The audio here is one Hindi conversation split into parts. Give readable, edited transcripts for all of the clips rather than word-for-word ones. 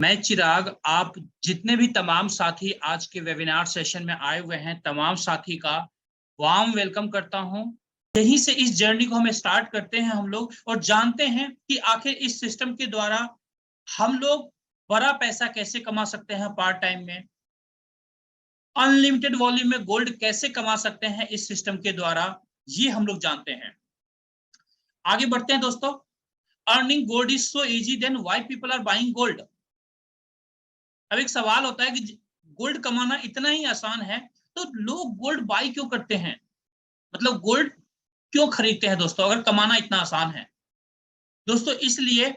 मैं चिराग, आप जितने भी तमाम साथी आज के वेबिनार सेशन में आए हुए हैं, तमाम साथी का वार्म वेलकम करता हूं। यहीं से इस जर्नी को हमें स्टार्ट करते हैं हम लोग और जानते हैं कि आखिर इस सिस्टम के द्वारा हम लोग बड़ा पैसा कैसे कमा सकते हैं पार्ट टाइम में, अनलिमिटेड वॉल्यूम में गोल्ड कैसे कमा सकते हैं इस सिस्टम के द्वारा, ये हम लोग जानते हैं। आगे बढ़ते हैं दोस्तों। Earning gold is so easy, then why people are buying gold. अब एक सवाल होता है कि गोल्ड कमाना इतना ही आसान है तो लोग गोल्ड बाई क्यों करते हैं, मतलब गोल्ड क्यों खरीदते हैं दोस्तों अगर कमाना इतना आसान है। दोस्तों इसलिए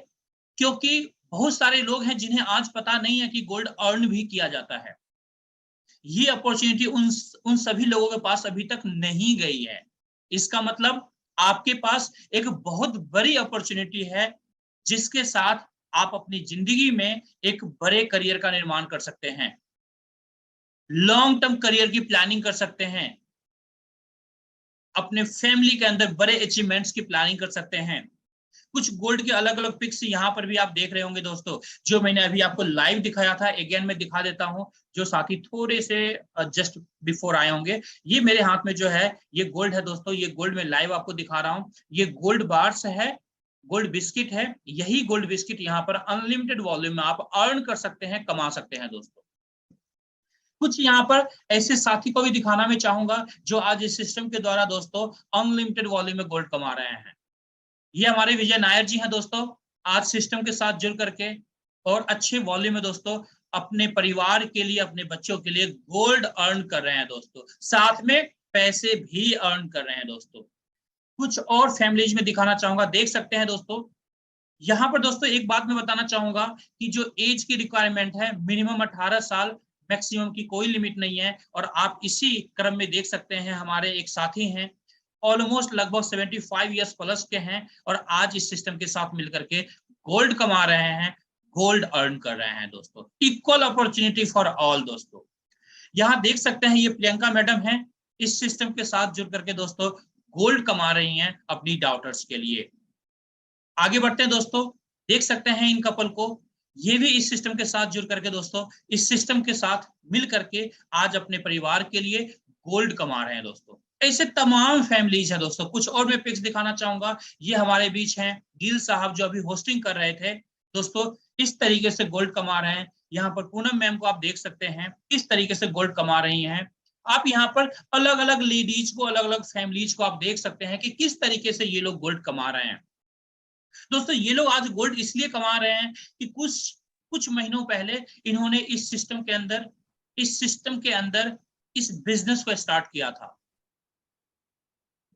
क्योंकि बहुत सारे लोग हैं जिन्हें आज पता नहीं है कि गोल्ड अर्न भी किया जाता है। ये अपॉर्चुनिटी उन सभी लोगों के पास अभी तक नहीं गई है। इसका मतलब आपके पास एक बहुत बड़ी अपॉर्चुनिटी है जिसके साथ आप अपनी जिंदगी में एक बड़े करियर का निर्माण कर सकते हैं, लॉन्ग टर्म करियर की प्लानिंग कर सकते हैं, अपने फैमिली के अंदर बड़े अचीवमेंट्स की प्लानिंग कर सकते हैं। कुछ गोल्ड के अलग अलग पिक्स यहाँ पर भी आप देख रहे होंगे दोस्तों, जो मैंने अभी आपको लाइव दिखाया था। अगेन मैं दिखा देता हूँ, जो साथी थोड़े से जस्ट बिफोर आए होंगे। ये मेरे हाथ में जो है ये गोल्ड है दोस्तों, ये गोल्ड में लाइव आपको दिखा रहा हूँ। ये गोल्ड बार्स है, गोल्ड बिस्किट है। यही गोल्ड बिस्किट यहाँ पर अनलिमिटेड वॉल्यूम में आप अर्न कर सकते हैं, कमा सकते हैं दोस्तों। कुछ यहाँ पर ऐसे साथी को भी दिखाना मैं चाहूंगा जो आज इस सिस्टम के द्वारा दोस्तों अनलिमिटेड वॉल्यूम में गोल्ड कमा रहे हैं। ये हमारे विजय नायर जी हैं दोस्तों, आज सिस्टम के साथ जुड़ करके और अच्छे वॉल्यूम में दोस्तों अपने परिवार के लिए, अपने बच्चों के लिए गोल्ड अर्न कर रहे हैं दोस्तों, साथ में पैसे भी अर्न कर रहे हैं दोस्तों। कुछ और फैमिलीज में दिखाना चाहूंगा, देख सकते हैं दोस्तों। यहाँ पर दोस्तों एक बात मैं बताना चाहूंगा कि जो एज की रिक्वायरमेंट है मिनिमम 18 साल, मैक्सिमम की कोई लिमिट नहीं है। और आप इसी क्रम में देख सकते हैं हमारे एक साथी हैं, ऑलमोस्ट लगभग 75 ईयर्स प्लस के हैं और आज इस सिस्टम के साथ मिलकर के गोल्ड कमा रहे हैं, गोल्ड अर्न कर रहे हैं दोस्तों। इक्वल अपॉर्चुनिटी फॉर ऑल दोस्तों। यहाँ देख सकते हैं ये प्रियंका मैडम है, इस सिस्टम के साथ जुड़ करके दोस्तों गोल्ड कमा रही हैं अपनी डॉटर्स के लिए। आगे बढ़ते हैं दोस्तों, देख सकते हैं इन कपल को, ये भी इस सिस्टम के साथ जुड़ करके दोस्तों इस सिस्टम के साथ मिल करके आज अपने परिवार के लिए गोल्ड कमा रहे हैं दोस्तों। ऐसे तमाम फैमिलीज हैं दोस्तों। कुछ और मैं पिक्स दिखाना चाहूंगा, ये हमारे बीच हैं गिल साहब जो अभी होस्टिंग कर रहे थे दोस्तों, इस तरीके से गोल्ड कमा रहे हैं। यहाँ पर पूनम मैम को आप देख सकते हैं, इस तरीके से गोल्ड कमा रही हैं। आप यहाँ पर अलग अलग लेडीज को, अलग अलग फैमिलीज को आप देख सकते हैं कि किस तरीके से ये लोग गोल्ड कमा रहे हैं दोस्तों। ये लोग आज गोल्ड इसलिए कमा रहे हैं कि कुछ महीनों पहले इन्होंने इस सिस्टम के अंदर इस बिजनेस को स्टार्ट किया था।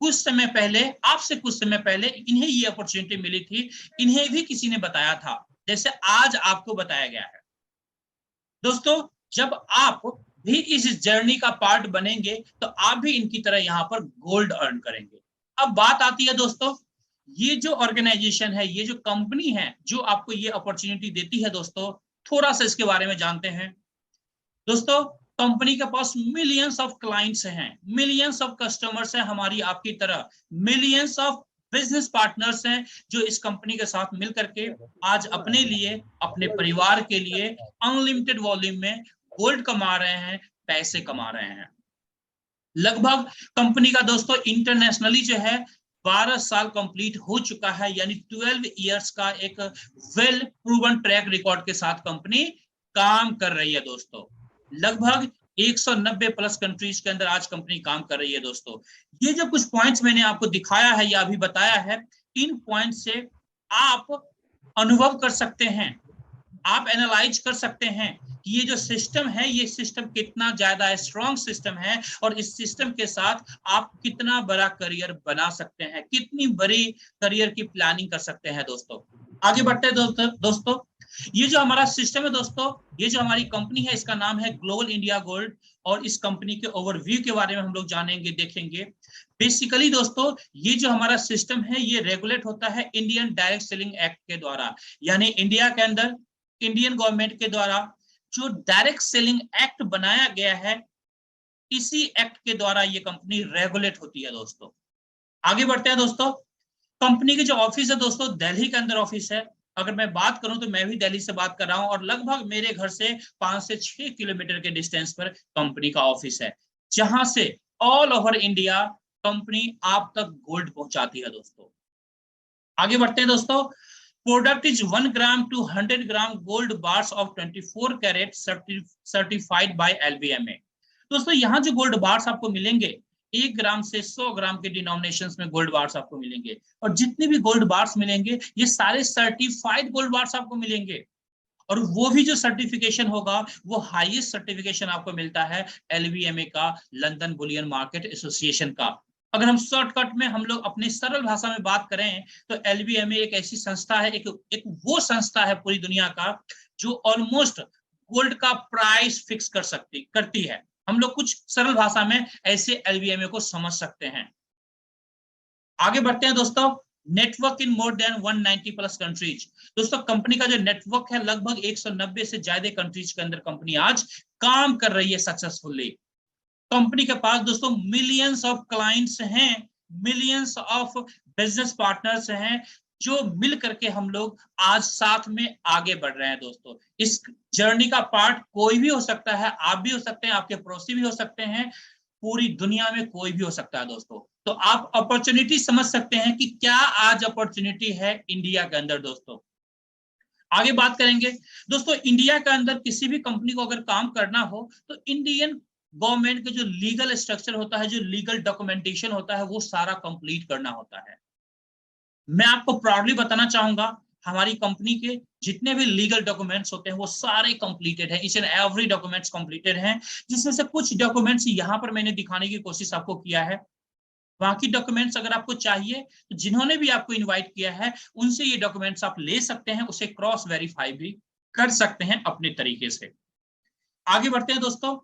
कुछ समय पहले, आपसे कुछ समय पहले इन्हें ये अपॉर्चुनिटी मिली थी, इन्हें भी किसी ने बताया था, जैसे आज आपको बताया गया है दोस्तों। जब आप भी इस जर्नी का पार्ट बनेंगे तो आप भी इनकी तरह यहाँ पर गोल्ड अर्न करेंगे। अब बात आती है दोस्तों, ये जो ऑर्गेनाइजेशन है, ये जो कंपनी है जो आपको ये अपॉर्चुनिटी देती है दोस्तों, थोड़ा सा इसके बारे में जानते हैं दोस्तों। कंपनी के पास मिलियंस ऑफ क्लाइंट्स हैं, मिलियंस ऑफ कस्टमर्स हैं हमारी आपकी तरह, मिलियंस ऑफ बिजनेस पार्टनर्स हैं जो इस कंपनी के साथ मिल करके आज अपने लिए, अपने परिवार के लिए अनलिमिटेड वॉल्यूम में गोल्ड कमा रहे हैं, पैसे कमा रहे हैं। लगभग कंपनी का दोस्तों इंटरनेशनली जो है 12 साल कंप्लीट हो चुका है, यानी 12 इयर्स का एक वेल प्रूवन ट्रैक रिकॉर्ड के साथ कंपनी काम कर रही है दोस्तों। लगभग 190 प्लस कंट्रीज के अंदर आज कंपनी काम कर रही है दोस्तों। ये जो कुछ पॉइंट्स मैंने आपको दिखाया है या अभी बताया है, इन पॉइंट्स से आप अनुभव कर सकते हैं, आप एनालाइज कर सकते हैं कि ये जो सिस्टम है, ये सिस्टम कितना ज्यादा स्ट्रॉन्ग सिस्टम है और इस सिस्टम के साथ आप कितना बड़ा करियर बना सकते हैं, कितनी बड़ी करियर की प्लानिंग कर सकते हैं दोस्तों। आगे बढ़ते हैं दोस्तों। ये जो हमारा सिस्टम है दोस्तों, ये जो हमारी कंपनी है, इसका नाम है ग्लोबल इंडिया गोल्ड। और इस कंपनी के ओवरव्यू के बारे में हम लोग जानेंगे, देखेंगे। बेसिकली दोस्तों ये जो हमारा सिस्टम है ये रेगुलेट होता है इंडियन डायरेक्ट सेलिंग एक्ट के द्वारा, यानी इंडिया के अंदर इंडियन गवर्नमेंट के द्वारा जो डायरेक्ट सेलिंग एक्ट बनाया गया है, इसी एक्ट के द्वारा ये कंपनी रेगुलेट होती है दोस्तों। आगे बढ़ते हैं दोस्तों। कंपनी के जो ऑफिस है दोस्तों, दिल्ली के अंदर ऑफिस है। अगर मैं बात करूं तो मैं भी दिल्ली से बात कर रहा हूं और लगभग मेरे घर से 5 से 6 किलोमीटर के डिस्टेंस पर कंपनी का ऑफिस है, जहां से ऑल ओवर इंडिया कंपनी आप तक गोल्ड पहुंचाती है दोस्तों। आगे बढ़ते हैं दोस्तों। Product is 1 gram to 100 gram gold bars of 24 carat certified by LBMA। दोस्तों यहाँ जो गोल्ड बार्स आपको मिलेंगे 1 ग्राम से 100 ग्राम के डिनोमिनेशंस में गोल्ड बार्स आपको मिलेंगे, और जितने भी गोल्ड बार्स मिलेंगे ये सारे सर्टिफाइड गोल्ड बार्स आपको मिलेंगे। और वो भी जो सर्टिफिकेशन होगा वो हाईएस्ट सर्टिफिकेशन आपको मिलता है LBMA का, लंदन बुलियन मार्केट एसोसिएशन का। अगर हम शॉर्टकट में हम लोग अपनी सरल भाषा में बात करें तो LBMA एक ऐसी संस्था है, एक वो संस्था है पूरी दुनिया का जो ऑलमोस्ट गोल्ड का प्राइस फिक्स करती है। हम लोग कुछ सरल भाषा में ऐसे LBMA को समझ सकते हैं। आगे बढ़ते हैं दोस्तों। नेटवर्क इन मोर देन 190 प्लस कंट्रीज। दोस्तों कंपनी का जो नेटवर्क है लगभग 190 से ज्यादा कंट्रीज के अंदर कंपनी आज काम कर रही है सक्सेसफुली। कंपनी के पास दोस्तों मिलियंस ऑफ क्लाइंट्स हैं, मिलियंस ऑफ बिजनेस पार्टनर्स हैं, जो मिल करके हम लोग आज साथ में आगे बढ़ रहे हैं दोस्तों। इस जर्नी का पार्ट कोई भी हो सकता है, आप भी हो सकते हैं, आपके पड़ोसी भी हो सकते हैं, पूरी दुनिया में कोई भी हो सकता है दोस्तों। तो आप अपॉर्चुनिटी समझ सकते हैं कि क्या आज अपॉर्चुनिटी है इंडिया के अंदर दोस्तों। आगे बात करेंगे दोस्तों। इंडिया के अंदर किसी भी कंपनी को अगर काम करना हो तो इंडियन गवर्नमेंट का जो लीगल स्ट्रक्चर होता है, जो लीगल डॉक्यूमेंटेशन होता है, वो सारा कंप्लीट करना होता है। मैं आपको प्राउडली बताना चाहूंगा हमारी कंपनी के जितने भी लीगल डॉक्यूमेंट्स होते हैं वो सारे कंप्लीटेड हैं, each and every documents completed हैं, जिसमें से कुछ डॉक्यूमेंट्स यहाँ पर मैंने दिखाने की कोशिश आपको किया है। बाकी डॉक्यूमेंट्स अगर आपको चाहिए तो जिन्होंने भी आपको इनवाइट किया है उनसे ये डॉक्यूमेंट्स आप ले सकते हैं, उसे क्रॉस वेरीफाई भी कर सकते हैं अपने तरीके से। आगे बढ़ते हैं दोस्तों।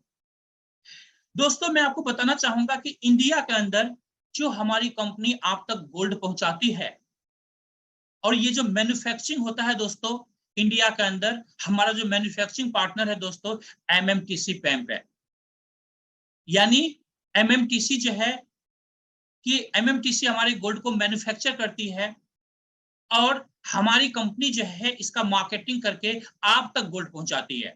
दोस्तों मैं आपको बताना चाहूंगा कि इंडिया के अंदर जो हमारी कंपनी आप तक गोल्ड पहुंचाती है, और ये जो मैन्युफैक्चरिंग होता है दोस्तों इंडिया के अंदर, हमारा जो मैन्युफैक्चरिंग पार्टनर है दोस्तों MMTC पैम्प है। यानी MMTC जो है कि MMTC हमारे गोल्ड को मैन्युफैक्चर करती है और हमारी कंपनी जो है इसका मार्केटिंग करके आप तक गोल्ड पहुंचाती है।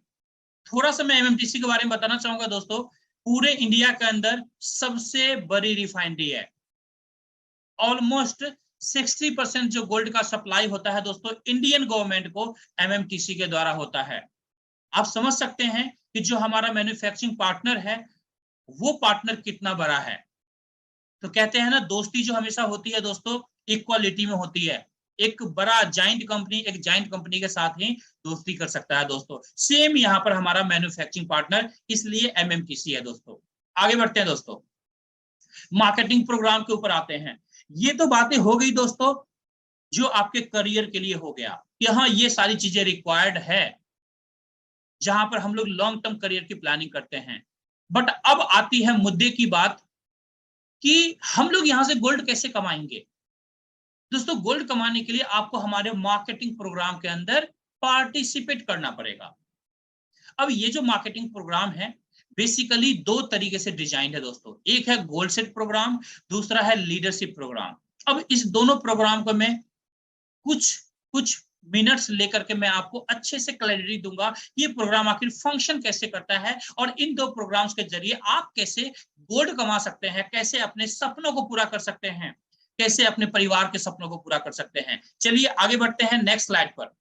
थोड़ा सा मैं MMTC के बारे में बताना चाहूंगा दोस्तों। पूरे इंडिया के अंदर सबसे बड़ी रिफाइनरी है। ऑलमोस्ट 60% जो गोल्ड का सप्लाई होता है दोस्तों इंडियन गवर्नमेंट को MMTC के द्वारा होता है। आप समझ सकते हैं कि जो हमारा मैन्युफैक्चरिंग पार्टनर है वो पार्टनर कितना बड़ा है। तो कहते हैं ना दोस्ती जो हमेशा होती है दोस्तों इक्वालिटी में होती है। एक बड़ा जाइंट कंपनी एक जाइंट कंपनी के साथ ही दोस्ती कर सकता है दोस्तों। सेम यहाँ पर हमारा मैन्युफैक्चरिंग पार्टनर इसलिए MMTC है दोस्तों। आगे बढ़ते हैं दोस्तों। मार्केटिंग प्रोग्राम के ऊपर आते हैं। ये तो बातें हो गई दोस्तों जो आपके करियर के लिए हो गया कि हाँ ये सारी चीजें रिक्वायर्ड है जहां पर हम लोग लॉन्ग टर्म करियर की प्लानिंग करते हैं। बट अब आती है मुद्दे की बात कि हम लोग यहां से गोल्ड कैसे कमाएंगे। दोस्तों गोल्ड कमाने के लिए आपको हमारे मार्केटिंग प्रोग्राम के अंदर पार्टिसिपेट करना पड़ेगा। अब ये जो मार्केटिंग प्रोग्राम है बेसिकली 2 तरीके से डिजाइन है दोस्तों। एक है गोल्ड सेट प्रोग्राम, दूसरा है लीडरशिप प्रोग्राम। अब इस दोनों प्रोग्राम को मैं कुछ मिनट्स लेकर के मैं आपको अच्छे से क्लैरिटी दूंगा ये प्रोग्राम आखिर फंक्शन कैसे करता है और इन 2 प्रोग्राम्स के जरिए आप कैसे गोल्ड कमा सकते हैं, कैसे अपने सपनों को पूरा कर सकते हैं, कैसे अपने परिवार के सपनों को पूरा कर सकते हैं। चलिए आगे बढ़ते हैं नेक्स्ट स्लाइड पर।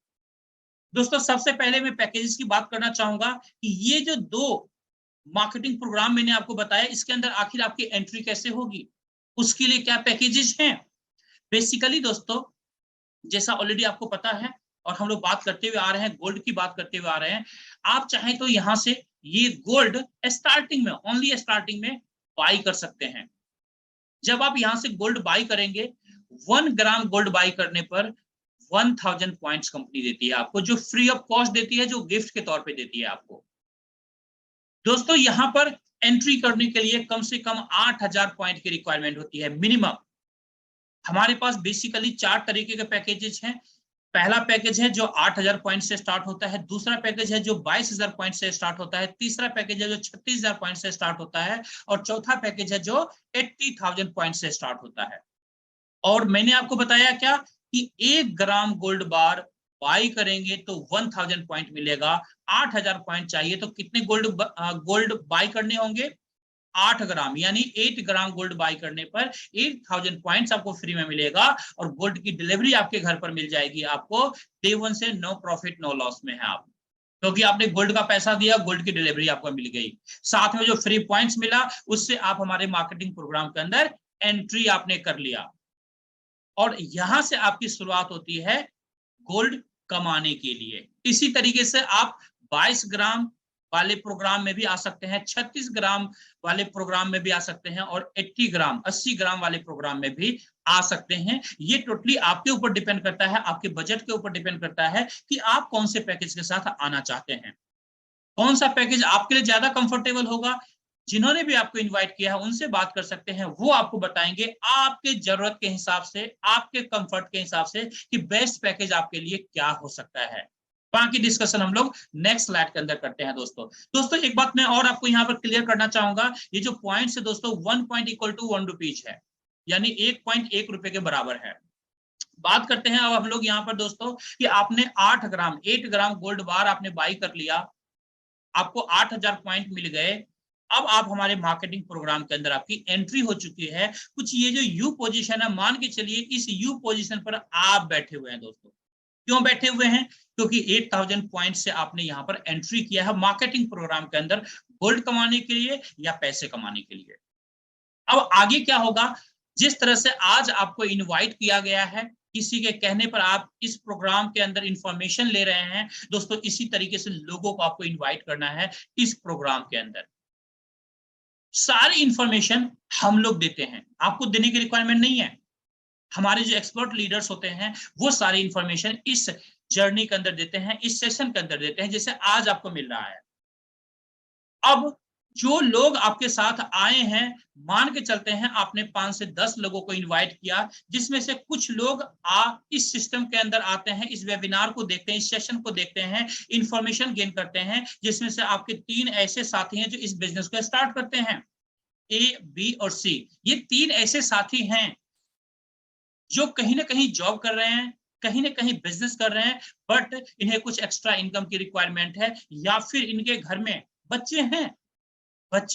दोस्तों सबसे पहले मैं पैकेजेस की बात करना चाहूंगा कि ये जो 2 मार्केटिंग प्रोग्राम मैंने आपको बताया इसके अंदर आखिर आपकी एंट्री कैसे होगी, उसके लिए क्या पैकेजेस हैं। बेसिकली दोस्तों जैसा ऑलरेडी आपको पता है और हम लोग बात करते हुए आ रहे हैं, गोल्ड की बात करते हुए आ रहे हैं, आप चाहें तो यहां से ये गोल्ड स्टार्टिंग में ओनली स्टार्टिंग में बाई कर सकते हैं। जब आप यहां से गोल्ड बाई करेंगे 1 ग्राम गोल्ड बाई करने पर 1000 पॉइंट्स कंपनी देती है आपको, जो फ्री ऑफ कॉस्ट देती है, जो गिफ्ट के तौर पे देती है आपको। दोस्तों यहां पर एंट्री करने के लिए कम से कम 8000 पॉइंट की रिक्वायरमेंट होती है मिनिमम। हमारे पास बेसिकली 4 तरीके के पैकेजेस हैं। पहला पैकेज है जो 8000 पॉइंट से स्टार्ट होता है, दूसरा पैकेज है जो 22000 पॉइंट से स्टार्ट होता है, तीसरा पैकेज है जो 36000 पॉइंट से स्टार्ट होता है और चौथा पैकेज है जो 80000 पॉइंट से स्टार्ट होता है। और मैंने आपको बताया क्या कि 1 ग्राम गोल्ड बार बाई करेंगे तो 1000 पॉइंट मिलेगा। 8000 पॉइंट चाहिए तो कितने गोल्ड बाई करने होंगे? 8 ग्राम, यानी 8 ग्राम गोल्ड बाई करने पर 8000 पॉइंट्स आपको फ्री में मिलेगा और गोल्ड की डिलीवरी आपके घर पर मिल जाएगी आपको। डे 1 से नो प्रॉफिट नो लॉस में है आप, क्योंकि आपने गोल्ड का पैसा दिया, गोल्ड की डिलीवरी आपको मिल गई। साथ में जो फ्री पॉइंट्स मिला उससे आप हमारे मार्केटिंग प्रोग्राम के अंदर एंट्री आपने कर लिया और यहां से आपकी शुरुआत होती है गोल्ड कमाने के लिए। इसी तरीके से आप 22 ग्राम वाले प्रोग्राम में भी आ सकते हैं, 36 ग्राम वाले प्रोग्राम में भी आ सकते हैं और 80 ग्राम वाले प्रोग्राम में भी आ सकते हैं। ये टोटली आपके ऊपर डिपेंड करता है, आपके बजट के ऊपर डिपेंड करता है कि आप कौन से पैकेज के साथ आना चाहते हैं, कौन सा पैकेज आपके लिए ज्यादा कंफर्टेबल होगा। जिन्होंने भी आपको इनवाइट किया है उनसे बात कर सकते हैं, वो आपको बताएंगे आपके जरूरत के हिसाब से, आपके कंफर्ट के हिसाब से कि बेस्ट पैकेज आपके लिए क्या हो सकता है। बाकी डिस्कशन हम लोग नेक्स्ट स्लाइड के अंदर करते हैं। दोस्तों एक बात मैं और आपको यहाँ पर क्लियर करना चाहूंगा, ये जो पॉइंट्स है दोस्तों 1 पॉइंट इक्वल टू 1 रुपीज है, यानी 1.1 रुपए के बराबर है। बात करते हैं अब हम लोग यहाँ पर दोस्तों कि आपने 8 ग्राम गोल्ड बार आपने बाई कर लिया, आपको 8000 पॉइंट मिल गए। अब आप हमारे मार्केटिंग प्रोग्राम के अंदर आपकी एंट्री हो चुकी है। कुछ ये जो यू पोजीशन है, मान के चलिए इस यू पोजीशन पर आप बैठे हुए हैं दोस्तों। क्यों बैठे हुए हैं? क्योंकि 8000 पॉइंट से आपने यहाँ पर एंट्री किया है मार्केटिंग प्रोग्राम के अंदर, गोल्ड कमाने के लिए या पैसे कमाने के लिए। अब आगे क्या होगा? जिस तरह से आज आपको इनवाइट किया गया है, किसी के कहने पर आप इस प्रोग्राम के अंदर इंफॉर्मेशन ले रहे हैं दोस्तों, इसी तरीके से लोगों को आपको इनवाइट करना है इस प्रोग्राम के अंदर। सारी इंफॉर्मेशन हम लोग देते हैं, आपको देने की रिक्वायरमेंट नहीं है। हमारे जो एक्सपर्ट लीडर्स होते हैं वो सारी इंफॉर्मेशन इस जर्नी के अंदर देते हैं, इस सेशन के अंदर देते हैं, जैसे आज आपको मिल रहा है। अब जो लोग आपके साथ आए हैं, मान के चलते हैं आपने 5 से 10 लोगों को इनवाइट किया, जिसमें से कुछ लोग इस सिस्टम के अंदर आते हैं, इस वेबिनार को देखते हैं, इस सेशन को देखते हैं, इंफॉर्मेशन गेन करते हैं, जिसमें से आपके 3 ऐसे साथी हैं जो इस बिजनेस को स्टार्ट करते हैं। ए, बी और सी, ये 3 ऐसे साथी हैं जो कहीं ना कहीं जॉब कर रहे हैं, कहीं ना कहीं बिजनेस कर रहे हैं, बट इन्हें कुछ एक्स्ट्रा इनकम की रिक्वायरमेंट है, या फिर इनके घर में बच्चे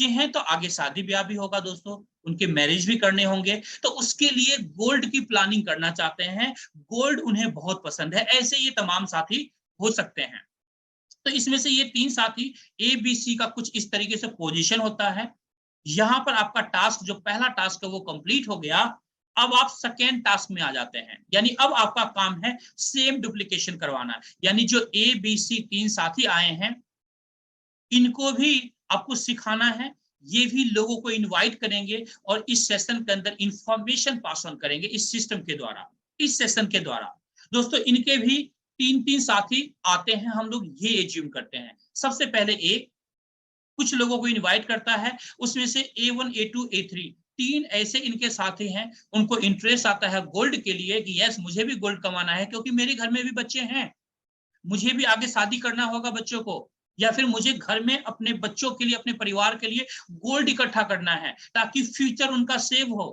हैं तो आगे शादी ब्याह भी होगा दोस्तों, उनके मैरिज भी करने होंगे, तो उसके लिए गोल्ड की प्लानिंग करना चाहते हैं, गोल्ड उन्हें बहुत पसंद है। ऐसे ये तमाम साथी हो सकते हैं। तो इसमें से ये 3 साथी ए बी सी का कुछ इस तरीके से पोजीशन होता है। यहां पर आपका टास्क, जो पहला टास्क है वो कंप्लीट हो गया। अब आप सेकेंड टास्क में आ जाते हैं, यानी अब आपका काम है सेम डुप्लीकेशन करवाना। यानी जो ए बी सी 3 साथी आए हैं, इनको भी आपको सिखाना है, ये भी लोगों को इनवाइट करेंगे और इस सेशन के अंदर इंफॉर्मेशन पास ऑन करेंगे इस सिस्टम के द्वारा, इस सेशन के द्वारा। दोस्तों इनके भी 3 साथी आते हैं, हम लोग ये एज्यूम करते हैं। सबसे पहले कुछ लोगों को इनवाइट करता है, उसमें से A1 A2 A3 3 ऐसे इनके साथी हैं, उनको इंटरेस्ट आता है गोल्ड के लिए कि यस मुझे भी गोल्ड कमाना है, क्योंकि मेरे घर में भी बच्चे हैं, मुझे भी आगे शादी करना होगा बच्चों को, या फिर मुझे घर में अपने बच्चों के लिए, अपने परिवार के लिए गोल्ड इकट्ठा करना है ताकि फ्यूचर उनका सेव हो।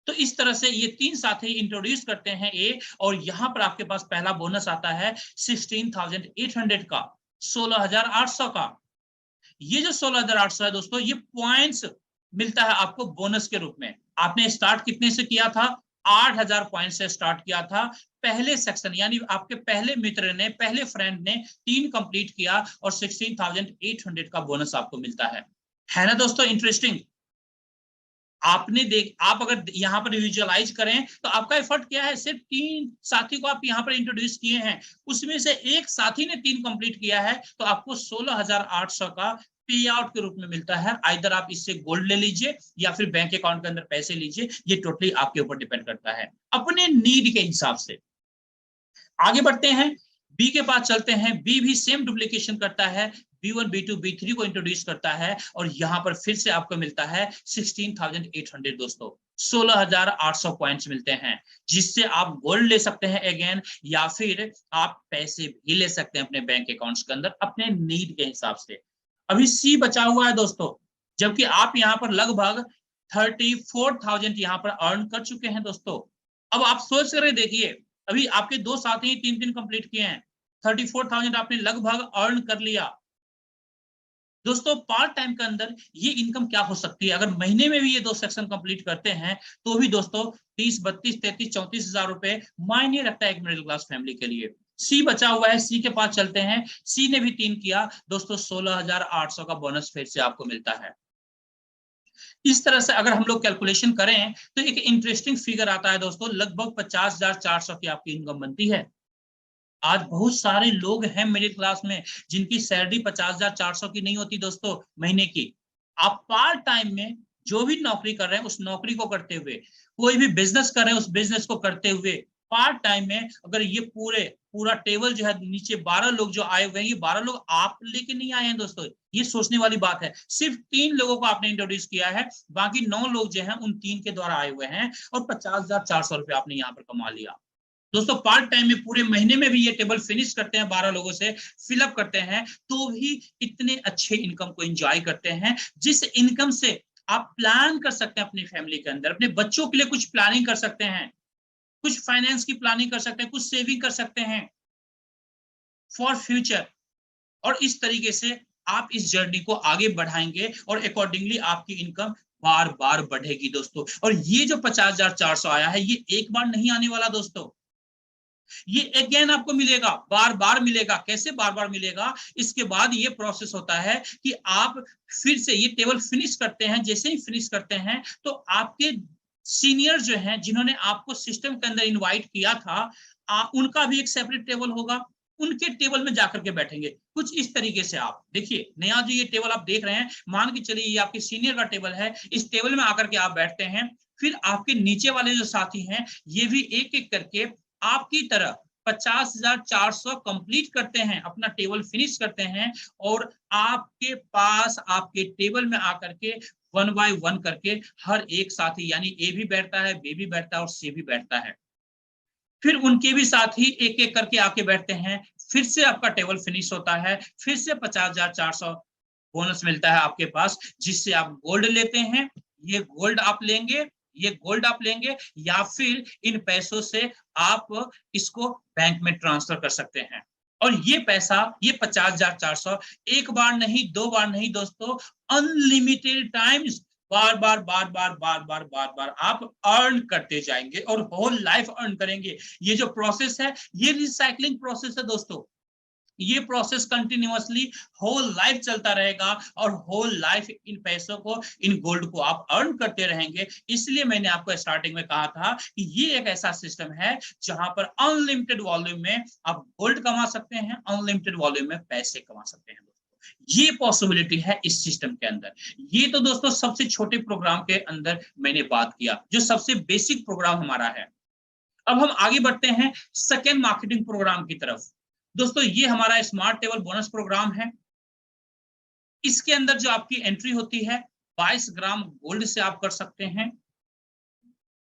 तो इस तरह से ये 3 साथी इंट्रोड्यूस करते हैं ए, और यहां पर आपके पास पहला बोनस आता है 16,800 का, 16,800 का। ये जो 16,800 है दोस्तों, ये पॉइंट्स मिलता है आपको बोनस के रूप में। आपने स्टार्ट कितने से किया था? 8,000 पॉइंट से स्टार्ट किया था। पहले सेक्शन, यानी आपके पहले मित्र ने, पहले फ्रेंड ने 3 कंप्लीट किया और 16,800 का बोनस आपको मिलता है ना दोस्तों? इंटरेस्टिंग। आप अगर यहाँ पर विजुअलाइज करें तो आपका एफर्ट क्या है? सिर्फ 3 साथी को आप यहाँ पर इंट्रोड्यूस किए हैं, उसमें से एक साथी ने 3 कंप्लीट किया है, तो आपको 16,800 का पे आउट के रूप में मिलता है। आइदर आप इससे गोल्ड ले लीजिए या फिर बैंक अकाउंट के अंदर पैसे लीजिए, ये टोटली आपके ऊपर डिपेंड करता है, अपने नीड के हिसाब से। आगे बढ़ते हैं, बी के पास चलते हैं। बी भी सेम डुप्लीकेशन करता है, B1 B2 B3 को इंट्रोड्यूस करता है और यहां पर फिर से आपको मिलता है 16,800 दोस्तों, 16,800 पॉइंट्स मिलते हैं, जिससे आप गोल्ड ले सकते हैं अगेन, या फिर आप पैसे भी ले सकते हैं अपने बैंक अकाउंट्स के अंदर अपने नीड के हिसाब से। अभी सी बचा हुआ है दोस्तों, जबकि आप यहाँ पर लगभग 34,000 यहाँ पर अर्न कर चुके हैं दोस्तों। अब आप सोच कर देखिए, अभी आपके 2 साथी 3 कंप्लीट किए हैं, 34,000 आपने लगभग अर्न कर लिया। दोस्तों पार्ट टाइम के अंदर ये इनकम क्या हो सकती है, अगर महीने में भी ये 2 सेक्शन कंप्लीट करते हैं तो भी दोस्तों 30, 32, 33, 34,000 रुपए मायने रखता है एक मिडिल क्लास फैमिली के लिए। सी बचा हुआ है, सी के पास चलते हैं। सी ने भी 3 किया दोस्तों, 16,800 का बोनस फिर से आपको मिलता है। इस तरह से अगर हम लोग कैलकुलेशन करें तो एक इंटरेस्टिंग फिगर आता है दोस्तों, लगभग 50,400 की आपकी इनकम बनती है। आज बहुत सारे लोग हैं मिडिल क्लास में जिनकी सैलरी 50,400 की नहीं होती दोस्तों महीने की। आप पार्ट टाइम में जो भी नौकरी कर रहे हैं उस नौकरी को करते हुए, कोई भी बिजनेस कर रहे हैं उस बिजनेस को करते हुए, पार्ट टाइम में अगर ये पूरा टेबल जो है नीचे 12 लोग जो आए हुए हैं, ये 12 लोग आप लेके नहीं आए हैं दोस्तों। ये सोचने वाली बात है, सिर्फ 3 लोगों को आपने इंट्रोड्यूस किया है, बाकी 9 लोग जो हैं उन 3 के द्वारा आए हुए हैं और 50,400 रुपए आपने यहाँ पर कमा लिया। दोस्तों पार्ट टाइम में पूरे महीने में भी ये टेबल फिनिश करते हैं, 12 लोगों से फिलअप करते हैं, तो भी इतने अच्छे इनकम को एंजॉय करते हैं, जिस इनकम से आप प्लान कर सकते हैं अपनी फैमिली के अंदर, अपने बच्चों के लिए कुछ प्लानिंग कर सकते हैं, कुछ फाइनेंस की प्लानिंग कर सकते हैं, कुछ सेविंग कर सकते हैं फॉर फ्यूचर। और इस तरीके से आप इस जर्नी को आगे बढ़ाएंगे और अकॉर्डिंगली आपकी इनकम बार बार बढ़ेगी दोस्तों। और ये जो 50,400 आया है ये एक बार नहीं आने वाला दोस्तों, ये अगेन आपको मिलेगा, बार बार मिलेगा। कैसे बार बार मिलेगा, इसके बाद ये प्रोसेस होता है कि आप फिर से ये टेबल फिनिश करते हैं। जैसे ही फिनिश करते हैं तो आपके सीनियर जो हैं जिन्होंने आपको सिस्टम के अंदर इनवाइट किया था, उनका भी एक सेपरेट टेबल होगा, उनके टेबल में जाकर के बैठेंगे। कुछ इस तरीके से आप देखिए, नया जो ये टेबल आप देख रहे हैं, मान के चलिए ये आपके सीनियर का टेबल है, इस टेबल में आकर के आप बैठते हैं। फिर आपके नीचे वाले जो साथी हैं ये भी एक एक करके आपकी तरह 50,400 कंप्लीट करते हैं, अपना टेबल फिनिश करते हैं और आपके पास आपके टेबल में आकर के 1 बाय 1 करके हर एक साथी, यानी ए भी बैठता है, बी भी बैठता है और सी भी बैठता है। फिर उनके भी साथी एक एक करके आके बैठते हैं, फिर से आपका टेबल फिनिश होता है, फिर से 50,400 बोनस मिलता है आपके पास, जिससे आप गोल्ड लेते हैं। ये गोल्ड आप लेंगे, ये गोल्ड आप लेंगे या फिर इन पैसों से आप इसको बैंक में ट्रांसफर कर सकते हैं। और ये पैसा, ये 50,400 एक बार नहीं, 2 बार नहीं दोस्तों, अनलिमिटेड टाइम्स बार बार बार बार बार बार बार बार आप अर्न करते जाएंगे और होल लाइफ अर्न करेंगे। ये जो प्रोसेस है ये रिसाइकलिंग प्रोसेस है दोस्तों, ये प्रोसेस कंटिन्यूअसली होल लाइफ चलता रहेगा और होल लाइफ इन पैसों को, इन गोल्ड को आप अर्न करते रहेंगे। इसलिए मैंने आपको स्टार्टिंग में कहा था कि ये एक ऐसा सिस्टम है जहां पर अनलिमिटेड वॉल्यूम में आप गोल्ड कमा सकते हैं, अनलिमिटेड वॉल्यूम में पैसे कमा सकते हैं। ये पॉसिबिलिटी है इस सिस्टम के अंदर। ये तो दोस्तों सबसे छोटे प्रोग्राम के अंदर मैंने बात किया, जो सबसे बेसिक प्रोग्राम हमारा है। अब हम आगे बढ़ते हैं सेकेंड मार्केटिंग प्रोग्राम की तरफ। दोस्तों ये हमारा स्मार्ट टेबल बोनस प्रोग्राम है। इसके अंदर जो आपकी एंट्री होती है 22 ग्राम गोल्ड से आप कर सकते हैं,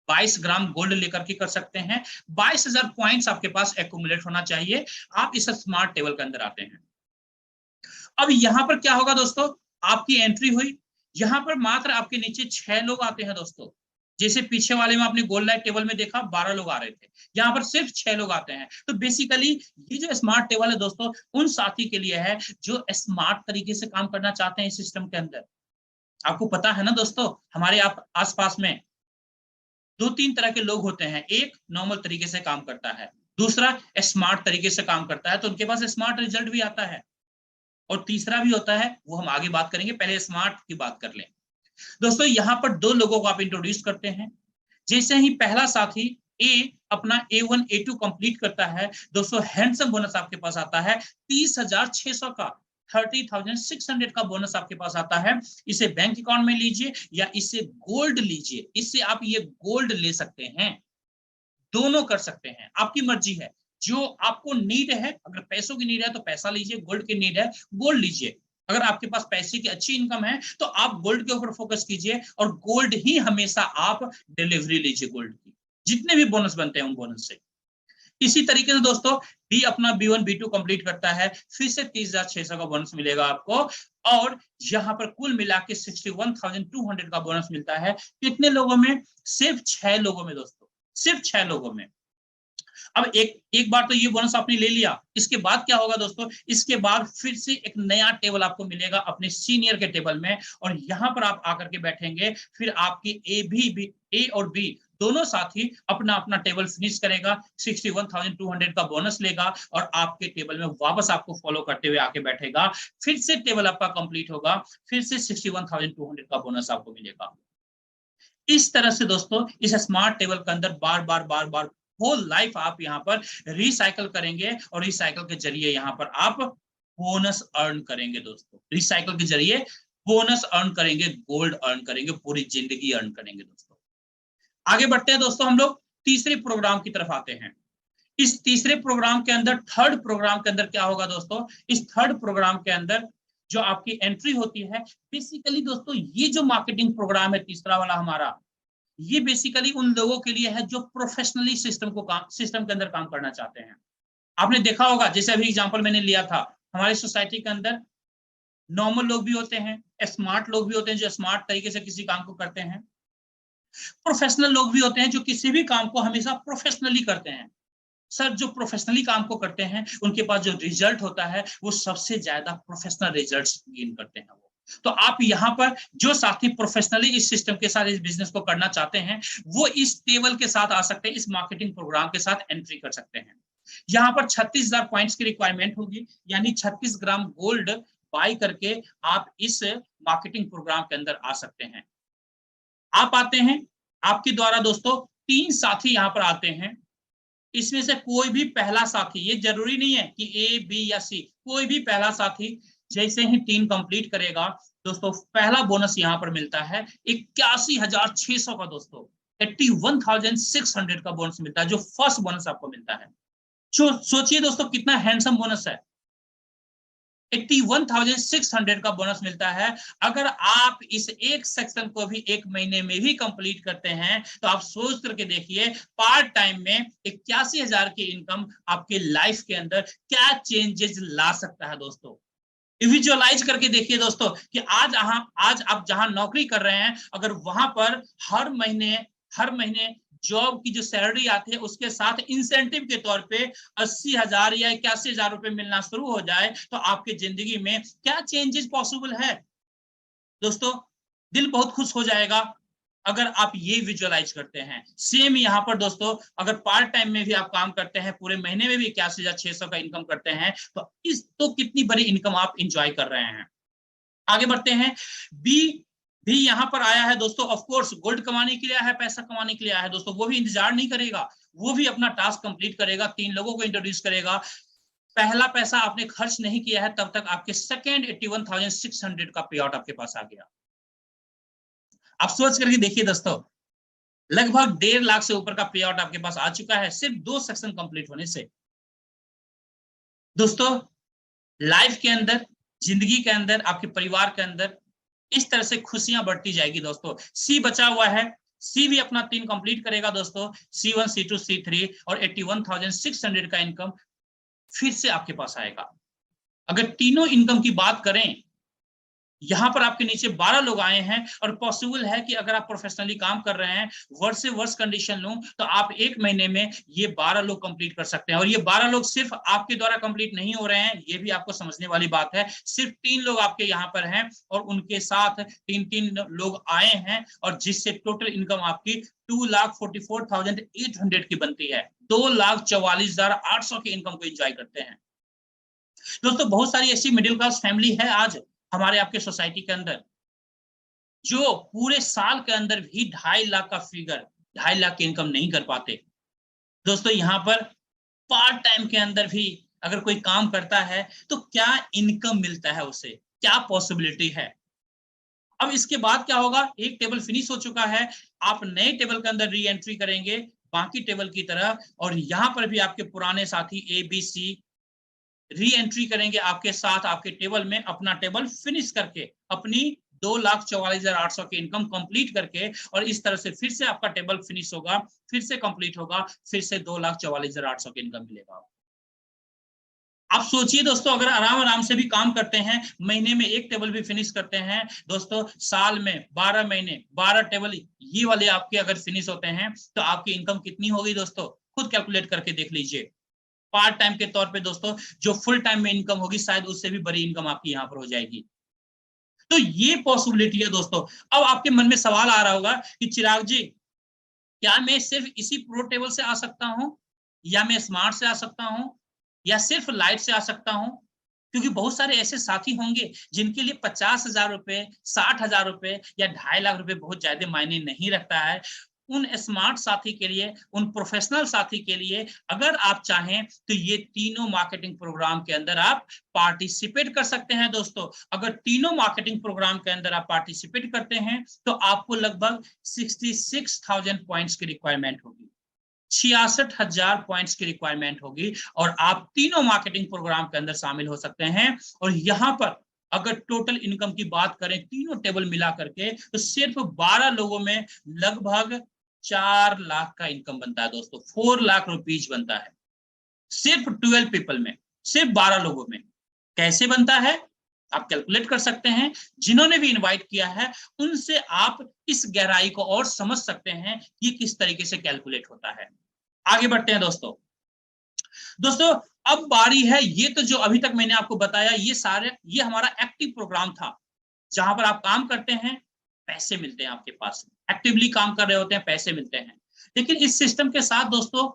22 ग्राम गोल्ड लेकर के कर सकते हैं। 22,000 पॉइंट्स आपके पास एक्यूमुलेट होना चाहिए, आप इस स्मार्ट टेबल के अंदर आते हैं। अब यहां पर क्या होगा दोस्तों, आपकी एंट्री हुई, यहां पर मात्र आपके नीचे 6 लोग आते हैं दोस्तों। जैसे पीछे वाले में आपने गोल्ड लाइट टेबल में देखा 12 लोग आ रहे थे, यहाँ पर सिर्फ 6 लोग आते हैं। तो बेसिकली ये जो स्मार्ट टेबल है दोस्तों उन साथी के लिए है जो स्मार्ट तरीके से काम करना चाहते हैं इस सिस्टम के अंदर। आपको पता है ना दोस्तों, हमारे आप आसपास में 2-3 तरह के लोग होते हैं। एक नॉर्मल तरीके से काम करता है, दूसरा स्मार्ट तरीके से काम करता है तो उनके पास स्मार्ट रिजल्ट भी आता है, और तीसरा भी होता है, वो हम आगे बात करेंगे, पहले स्मार्ट की बात कर लें। दोस्तों यहाँ पर 2 लोगों को आप इंट्रोड्यूस करते हैं। जैसे ही पहला साथी ए अपना A1 A2 कंप्लीट करता है दोस्तों, हैंडसम बोनस आपके पास आता है 30,600 का, 30,600 का बोनस आपके पास आता है। इसे बैंक अकाउंट में लीजिए या इसे गोल्ड लीजिए, इससे आप ये गोल्ड ले सकते हैं, दोनों कर सकते हैं, आपकी मर्जी है। जो आपको नीड है, अगर पैसों की नीड है तो पैसा लीजिए, गोल्ड की नीड है गोल्ड लीजिए। अगर आपके पास पैसे की अच्छी इनकम है तो आप गोल्ड के ऊपर फोकस कीजिए और गोल्ड ही हमेशा आप डिलीवरी लीजिए गोल्ड की, जितने भी बोनस बनते हैं उन बोनस से। इसी तरीके से दोस्तों बी अपना B1 B2 कंप्लीट करता है, फिर से 30,600 का बोनस मिलेगा आपको, और यहाँ पर कुल मिला के 61,200 का बोनस मिलता है। कितने लोगों में? सिर्फ 6 लोगों में दोस्तों, सिर्फ 6 लोगों में। अब एक बार तो ये बोनस आपने ले लिया, इसके बाद क्या होगा दोस्तों, इसके बाद फिर से एक नया टेबल आपको मिलेगा अपने सीनियर के टेबल में, और यहां पर आप आकर के बैठेंगे, फिर आपकी ए और बी दोनों साथी अपना अपना टेबल फिनिश करेगा, 61,200 का बोनस लेगा और आपके टेबल में वापस आपको फॉलो करते हुए आके बैठेगा, फिर से टेबल आपका कंप्लीट होगा, फिर से 61,200 का बोनस आपको मिलेगा। इस तरह से दोस्तों इस स्मार्ट टेबल के अंदर बार बार बार बार होल लाइफ आप यहाँ पर रिसाइकल करेंगे, और रिसाइकल के जरिए यहाँ पर आप बोनस अर्न करेंगे दोस्तों, रिसाइकल के जरिए बोनस अर्न करेंगे, गोल्ड अर्न करेंगे, पूरी जिंदगी अर्न करेंगे दोस्तों। आगे बढ़ते हैं दोस्तों, हम लोग तीसरे प्रोग्राम की तरफ आते हैं। इस तीसरे प्रोग्राम के अंदर, थर्ड प्रोग्राम के अंदर क्या होगा दोस्तों, इस थर्ड प्रोग्राम के अंदर जो आपकी एंट्री होती है, बेसिकली दोस्तों ये जो मार्केटिंग प्रोग्राम है तीसरा वाला हमारा, ये बेसिकली उन लोगों के लिए है जो प्रोफेशनली सिस्टम के अंदर काम करना चाहते हैं। आपने देखा होगा, जैसे अभी एग्जांपल मैंने लिया था, हमारी सोसाइटी के अंदर नॉर्मल लोग भी होते हैं, स्मार्ट लोग भी होते हैं जो स्मार्ट तरीके से किसी काम को करते हैं, प्रोफेशनल लोग भी होते हैं जो किसी भी काम को हमेशा प्रोफेशनली करते हैं। सर, जो प्रोफेशनली काम को करते हैं उनके पास जो रिजल्ट होता है वो सबसे ज्यादा प्रोफेशनल रिजल्ट्स गेन करते हैं। तो आप यहाँ पर जो साथी प्रोफेशनली इस सिस्टम के साथ इस बिजनेस को करना चाहते हैं, वो इस टेबल के साथ आ सकते हैं, इस मार्केटिंग प्रोग्राम के साथ एंट्री कर सकते हैं। यहाँ पर 36,000 पॉइंट्स की रिक्वायरमेंट होगी, यानी 36 ग्राम गोल्ड बाय करके आप इस मार्केटिंग प्रोग्राम के अंदर आ सकते हैं। आप आते हैं, आपके द्वारा दोस्तों 3 साथी यहाँ पर आते हैं, इसमें से कोई भी पहला साथी, ये जरूरी नहीं है कि ए बी या सी, कोई भी पहला साथी जैसे ही 3 कंप्लीट करेगा दोस्तों, पहला बोनस यहाँ पर मिलता है 81,600 का दोस्तों, 81,600 का बोनस मिलता है, जो फर्स्ट बोनस आपको मिलता है। सोचिए दोस्तों कितना हैंडसम बोनस है, 81,600 का बोनस मिलता है। अगर आप इस एक सेक्शन को भी 1 महीने में भी कंप्लीट करते हैं तो आप सोच करके देखिए, पार्ट टाइम में 81,000 की इनकम आपके लाइफ के अंदर क्या चेंजेस ला सकता है दोस्तों। विजुअलाइज करके देखिए दोस्तों कि आज आप जहां नौकरी कर रहे हैं, अगर वहां पर हर महीने जॉब की जो सैलरी आती है उसके साथ इंसेंटिव के तौर पे 80,000 या 81,000 रुपए मिलना शुरू हो जाए, तो आपकी जिंदगी में क्या चेंजेस पॉसिबल है दोस्तों। दिल बहुत खुश हो जाएगा अगर आप ये विजुअलाइज करते हैं। सेम यहाँ पर दोस्तों, अगर पार्ट टाइम में भी आप काम करते हैं, पूरे महीने में भी 81,600 का इनकम करते हैं, तो कितनी बड़ी इनकम आप इंजॉय कर रहे हैं। आगे बढ़ते हैं, बी भी यहाँ पर आया है दोस्तों, ऑफ कोर्स गोल्ड कमाने के लिए आया है, पैसा कमाने के लिए आया है दोस्तों, वो भी इंतजार नहीं करेगा, वो भी अपना टास्क कंप्लीट करेगा, 3 लोगों को इंट्रोड्यूस करेगा। पहला पैसा आपने खर्च नहीं किया है तब तक आपके सेकेंड 81,600 का पे आउट आपके पास आ गया। आप सोच करके देखिए दोस्तों, लगभग 1.5 लाख से ऊपर का पे आउट आपके पास आ चुका है सिर्फ 2 सेक्शन कंप्लीट होने से। दोस्तों लाइफ के अंदर, जिंदगी के अंदर, आपके परिवार के अंदर इस तरह से खुशियां बढ़ती जाएगी दोस्तों। सी बचा हुआ है, सी भी अपना 3 कंप्लीट करेगा दोस्तों, C1 C2 C3 और 81,600 का इनकम फिर से आपके पास आएगा। अगर तीनों इनकम की बात करें, यहाँ पर आपके नीचे 12 लोग आए हैं, और पॉसिबल है कि अगर आप प्रोफेशनली काम कर रहे हैं, वर्ष से वर्ष कंडीशन लूं तो आप 1 महीने में ये 12 लोग कंप्लीट कर सकते हैं। और ये 12 लोग सिर्फ आपके द्वारा कंप्लीट नहीं हो रहे हैं, ये भी आपको समझने वाली बात है। सिर्फ 3 लोग आपके यहाँ पर हैं और उनके साथ 3 लोग आए हैं, और जिससे टोटल इनकम आपकी 2,44,800 की बनती है। 2,44,800 की इनकम को एंजॉय करते हैं दोस्तों। बहुत सारी ऐसी मिडिल क्लास फैमिली है आज हमारे आपके सोसाइटी के अंदर, जो पूरे साल के अंदर भी 2.5 लाख का फिगर, 2.5 लाख की इनकम नहीं कर पाते दोस्तों। यहाँ पर पार्ट टाइम के अंदर भी अगर कोई काम करता है तो क्या इनकम मिलता है उसे, क्या पॉसिबिलिटी है। अब इसके बाद क्या होगा, एक टेबल फिनिश हो चुका है, आप नए टेबल के अंदर री एंट्री करेंगे बाकी टेबल की तरह, और यहाँ पर भी आपके पुराने साथी ABC री एंट्री करेंगे आपके साथ आपके टेबल में, अपना टेबल फिनिश करके अपनी 2,44,800 की इनकम कंप्लीट करके, और इस तरह से फिर से आपका टेबल फिनिश होगा, फिर से कंप्लीट होगा, फिर से 2,44,800 की इनकम मिलेगा। आप सोचिए दोस्तों, अगर आराम से भी काम करते हैं, महीने में 1 टेबल भी फिनिश करते हैं दोस्तों, साल में 12 महीने 12 टेबल ये वाले आपके अगर फिनिश होते हैं, तो आपकी इनकम कितनी होगी दोस्तों, खुद कैलकुलेट करके देख लीजिए। पार्ट टाइम के तौर पे दोस्तों जो फुल टाइम में इनकम होगी शायद उससे भी बड़ी इनकम आपकी यहाँ पर हो जाएगी। तो ये पॉसिबिलिटी है दोस्तों। अब आपके मन में सवाल आ रहा होगा कि चिराग जी, क्या मैं सिर्फ इसी प्रो टेबल से आ सकता हूं, या मैं स्मार्ट से आ सकता हूं, या सिर्फ लाइट से आ सकता हूं? क्योंकि बहुत सारे ऐसे साथी होंगे जिनके लिए 50,000 रुपए, 60,000 रुपए या 2.5 लाख रुपए बहुत ज्यादा मायने नहीं रखता है। उन स्मार्ट साथी के लिए, उन प्रोफेशनल साथी के लिए अगर आप चाहें तो ये तीनों मार्केटिंग प्रोग्राम के अंदर आप पार्टिसिपेट कर सकते हैं दोस्तों। अगर तीनों मार्केटिंग प्रोग्राम के अंदर आप पार्टिसिपेट करते हैं तो आपको लगभग 66,000 पॉइंट्स की रिक्वायरमेंट होगी, 66,000 पॉइंट्स की रिक्वायरमेंट होगी, और आप तीनों मार्केटिंग प्रोग्राम के अंदर शामिल हो सकते हैं। और यहाँ पर अगर टोटल इनकम की बात करें तीनों टेबल मिला करके तो सिर्फ 12 लोगों में लगभग 4 लाख का इनकम बनता है दोस्तों, 4 लाख रुपीज बनता है सिर्फ 12 पीपल में, सिर्फ 12 लोगों में। कैसे बनता है आप कैलकुलेट कर सकते हैं। जिन्होंने भी इनवाइट किया है उनसे आप इस गहराई को और समझ सकते हैं कि किस तरीके से कैलकुलेट होता है। आगे बढ़ते हैं दोस्तों। दोस्तों अब बारी है, ये तो जो अभी तक मैंने आपको बताया ये हमारा एक्टिव प्रोग्राम था, जहां पर आप काम करते हैं, पैसे मिलते हैं आपके पास, एक्टिवली काम कर रहे होते हैं, पैसे मिलते हैं। लेकिन इस सिस्टम के साथ दोस्तों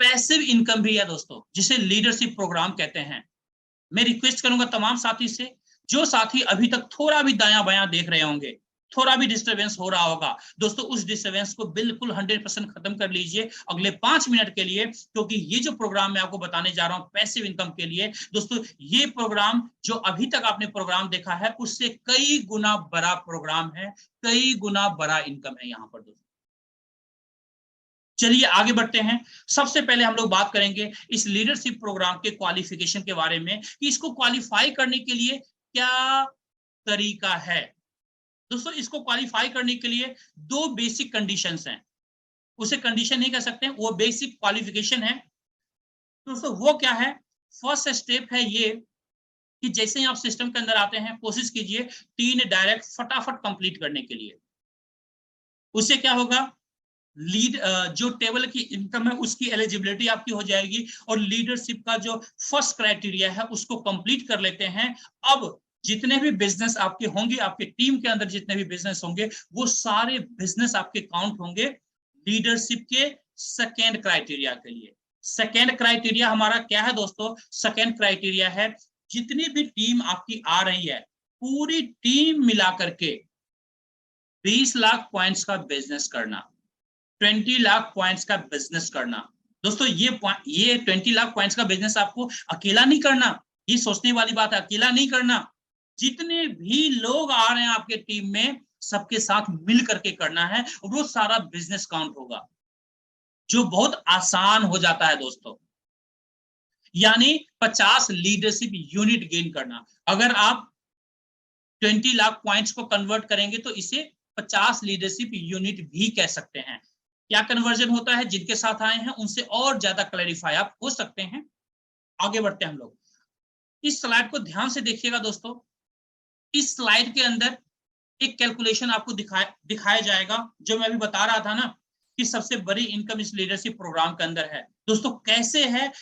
पैसिव इनकम भी है दोस्तों, जिसे लीडरशिप प्रोग्राम कहते हैं। मैं रिक्वेस्ट करूंगा तमाम साथी से, जो साथी अभी तक थोड़ा भी दायां बायां देख रहे होंगे, थोड़ा भी डिस्टरबेंस हो रहा होगा दोस्तों, उस डिस्टरबेंस को बिल्कुल 100% खत्म कर लीजिए अगले 5 मिनट के लिए, क्योंकि ये जो प्रोग्राम मैं आपको बताने जा रहा हूं पैसिव इनकम के लिए दोस्तों, ये प्रोग्राम जो अभी तक आपने प्रोग्राम देखा है उससे कई गुना बड़ा प्रोग्राम है, कई गुना बड़ा इनकम है यहाँ पर दोस्तों। चलिए आगे बढ़ते हैं। सबसे पहले हम लोग बात करेंगे इस लीडरशिप प्रोग्राम के क्वालिफिकेशन के बारे में, कि इसको क्वालिफाई करने के लिए क्या तरीका है। दोस्तों इसको क्वालिफाई करने के लिए 2 बेसिक कंडीशंस हैं, उसे कंडीशन नहीं कह सकते, वो बेसिक क्वालिफिकेशन है दोस्तों। वो क्या है? फर्स्ट स्टेप है ये कि जैसे ही आप सिस्टम के अंदर आते हैं कोशिश कीजिए 3 डायरेक्ट फटाफट कंप्लीट करने के लिए। उससे क्या होगा, लीड जो टेबल की इनकम है उसकी एलिजिबिलिटी आपकी हो जाएगी, और लीडरशिप का जो फर्स्ट क्राइटेरिया है उसको कंप्लीट कर लेते हैं। अब जितने भी बिजनेस आपके होंगे, आपके टीम के अंदर जितने भी बिजनेस होंगे, वो सारे बिजनेस आपके काउंट होंगे लीडरशिप के सेकेंड क्राइटेरिया के लिए। सेकेंड क्राइटेरिया हमारा क्या है दोस्तों? सेकेंड क्राइटेरिया है जितनी भी टीम आपकी आ रही है, पूरी टीम मिलाकर के 20 लाख पॉइंट्स का बिजनेस करना, 20 लाख पॉइंट्स का बिजनेस करना। दोस्तों ये 20 लाख पॉइंट्स का बिजनेस आपको अकेला नहीं करना, ये सोचने वाली बात है, अकेला नहीं करना। जितने भी लोग आ रहे हैं आपके टीम में सबके साथ मिल करके करना है, वो सारा बिजनेस काउंट होगा, जो बहुत आसान हो जाता है दोस्तों। यानी 50 लीडरशिप यूनिट गेन करना। अगर आप 20 लाख पॉइंट्स को कन्वर्ट करेंगे तो इसे 50 लीडरशिप यूनिट भी कह सकते हैं। क्या कन्वर्जन होता है, जिनके साथ आए हैं उनसे और ज्यादा क्लैरिफाई आप हो सकते हैं। आगे बढ़ते हैं हम लोग। इस स्लाइड को ध्यान से देखिएगा दोस्तों। इस स्लाइड के अंदर एक कैलकुलेशन आपको दिखाया जाएगा, जो मैं अभी बता रहा था ना कि सबसे बड़ी इनकम इस लीडरशिप प्रोग्राम के अंदर है। दोस्तों कैसे है,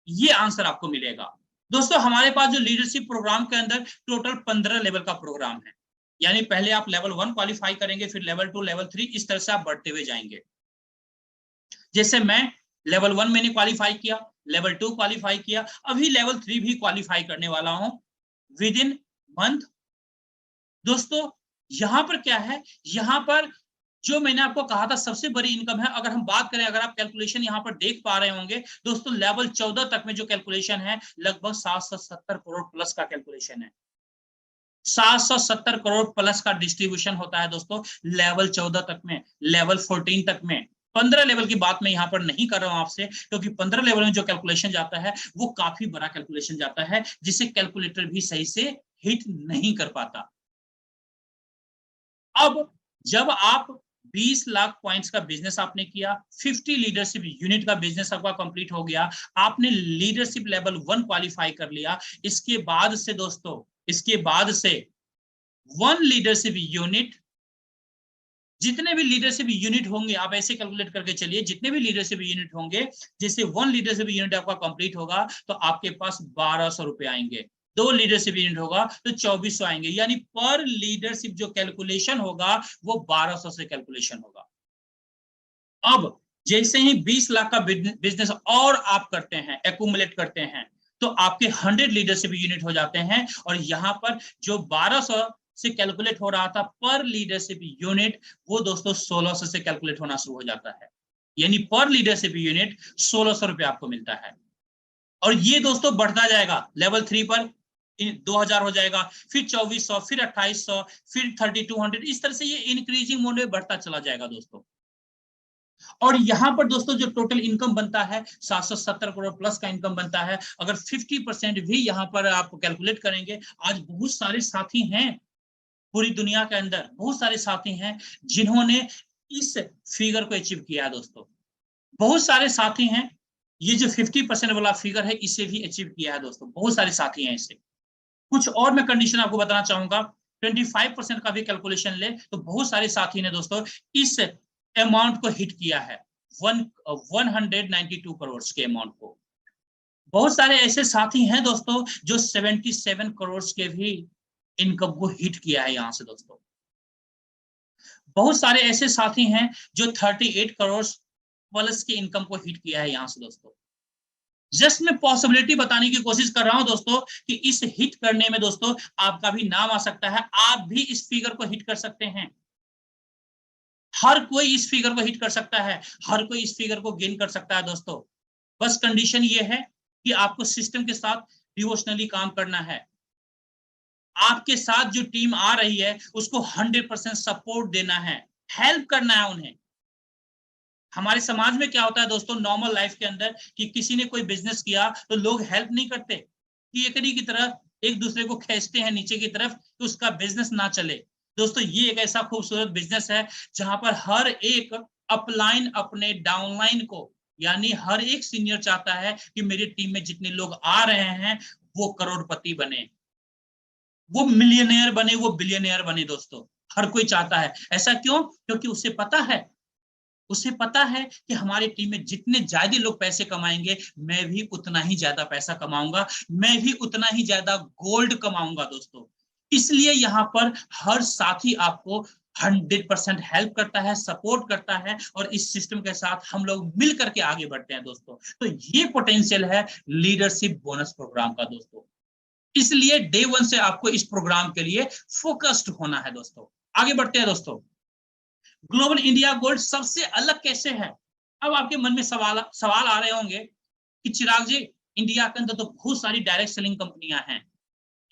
ये आंसर आपको मिलेगा। दोस्तों हमारे पास जो लीडरशिप प्रोग्राम के अंदर टोटल 15 लेवल का प्रोग्राम है, यानी पहले आप लेवल 1 क्वालिफाई करेंगे, फिर लेवल 2, लेवल 3, इस तरह से आप बढ़ते हुए जाएंगे। जैसे मैं लेवल 1 मैंने क्वालिफाई किया, लेवल 2 क्वालिफाई किया, अभी लेवल 3 भी क्वालिफाई करने वाला हूं विद इन मंथ। दोस्तों यहां पर क्या है, यहां पर जो मैंने आपको कहा था सबसे बड़ी इनकम है। अगर हम बात करें, अगर आप कैलकुलेशन यहां पर देख पा रहे होंगे दोस्तों, लेवल 14 तक में जो कैलकुलेशन है लगभग 770 करोड़ प्लस का कैलकुलेशन है। 770 करोड़ प्लस का डिस्ट्रीब्यूशन होता है दोस्तों लेवल 14 तक में, लेवल 14 तक में। 15 लेवल की बात मैं यहां पर नहीं कर रहा हूं आपसे, क्योंकि 15 लेवल में जो कैलकुलेशन जाता है वो काफी बड़ा कैलकुलेशन जाता है, जिसे कैलकुलेटर भी सही से हिट नहीं कर पाता। अब जब आप 20 लाख पॉइंट्स का बिजनेस आपने किया, 50 लीडरशिप यूनिट का बिजनेस आपका कंप्लीट हो गया, आपने लीडरशिप लेवल 1 क्वालिफाई कर लिया, इसके बाद से दोस्तों, इसके बाद से 1 लीडरशिप यूनिट जितने भी लीडरशिप यूनिट होंगे आप ऐसे कैलकुलेट करके चलिए, जितने भी लीडरशिप यूनिट होंगे, जैसे 1 लीडरशिप यूनिट आपका कंप्लीट होगा तो आपके पास 1200 रुपए आएंगे। 2 लीडरशिप यूनिट होगा तो 2400 आएंगे, यानी पर लीडरशिप जो कैलकुलेशन होगा वो 1200 से कैलकुलेशन होगा। अब जैसे ही 20 लाख का बिजनेस और आप करते हैं, एक्यूमुलेट करते हैं, तो आपके 100 लीडरशिप यूनिट हो जाते हैं, और यहाँ पर जो 1200 से कैलकुलेट हो रहा था पर लीडरशिप यूनिट, वो दोस्तों 1600 से कैलकुलेट होना शुरू हो जाता है, यानी पर लीडरशिप यूनिट 1600 रुपए आपको मिलता है। और ये दोस्तों बढ़ता जाएगा, लेवल 3 पर 2000 हो जाएगा, फिर 2400, फिर 2800, फिर 3200, इस तरह से ये इंक्रीजिंग मोड में बढ़ता चला जाएगा दोस्तों। और यहां पर दोस्तों जो टोटल इनकम बनता है 770 करोड़ प्लस का इनकम बनता है। अगर 50% भी यहां पर आप कैलकुलेट करेंगे, आज बहुत सारे साथी हैं पूरी दुनिया के अंदर, बहुत सारे साथी हैं जिन्होंने इस फिगर को अचीव किया है दोस्तों। बहुत सारे साथी हैं, ये जो 50% वाला फिगर है इसे भी अचीव किया है दोस्तों, बहुत सारे साथी हैं इसे। कुछ और मैं कंडीशन आपको बताना चाहूंगा, 25% का भी कैलकुलेशन ले तो बहुत सारे साथी ने दोस्तों इस अमाउंट को हिट किया है, 192 करोड़ के अमाउंट को। बहुत सारे ऐसे साथी हैं दोस्तों जो 77 करोड़ के भी इनकम को हिट किया है यहां से दोस्तों। बहुत सारे ऐसे साथी हैं जो 38 करोड़ प्लस के इनकम को हिट किया है यहां से दोस्तों। जस्ट मैं पॉसिबिलिटी बताने की कोशिश कर रहा हूं दोस्तों कि इस हिट करने में दोस्तों आपका भी नाम आ सकता है, आप भी इस फिगर को हिट कर सकते हैं। हर कोई इस फिगर को हिट कर सकता है, हर कोई इस फिगर को गेन कर सकता है दोस्तों। बस कंडीशन ये है कि आपको सिस्टम के साथ डिवोशनली काम करना है। आपके साथ जो टीम आ रही है उसको 100% सपोर्ट देना है, हेल्प करना है उन्हें। हमारे समाज में क्या होता है दोस्तों, नॉर्मल लाइफ के अंदर, कि किसी ने कोई बिजनेस किया तो लोग हेल्प नहीं करते, कि एकड़ी की तरह एक दूसरे को खींचते हैं नीचे की तरफ कि उसका बिजनेस ना चले। दोस्तों ये एक ऐसा खूबसूरत बिजनेस है जहां पर हर एक अपलाइन अपने डाउनलाइन को, यानी हर एक सीनियर चाहता है कि मेरी टीम में जितने लोग आ रहे हैं वो करोड़पति बने, वो मिलियनेयर बने, वो बिलियनेयर बने दोस्तों। हर कोई चाहता है। ऐसा क्यों? क्योंकि उसे पता है कि हमारी टीम में जितने ज्यादा लोग पैसे कमाएंगे मैं भी उतना ही ज्यादा पैसा कमाऊंगा, मैं भी उतना ही ज्यादा गोल्ड कमाऊंगा दोस्तों। इसलिए यहाँ पर हर साथी आपको 100% हेल्प करता है, सपोर्ट करता है, और इस सिस्टम के साथ हम लोग मिल करके आगे बढ़ते हैं दोस्तों। तो ये पोटेंशियल है लीडरशिप बोनस प्रोग्राम का दोस्तों। इसलिए डे 1 से आपको इस प्रोग्राम के लिए फोकस्ड होना है दोस्तों। आगे बढ़ते हैं दोस्तों। ग्लोबल इंडिया गोल्ड सबसे अलग कैसे है? अब आपके मन में सवाल आ रहे होंगे कि चिराग जी, इंडिया के अंदर तो बहुत सारी डायरेक्ट सेलिंग कंपनियां हैं,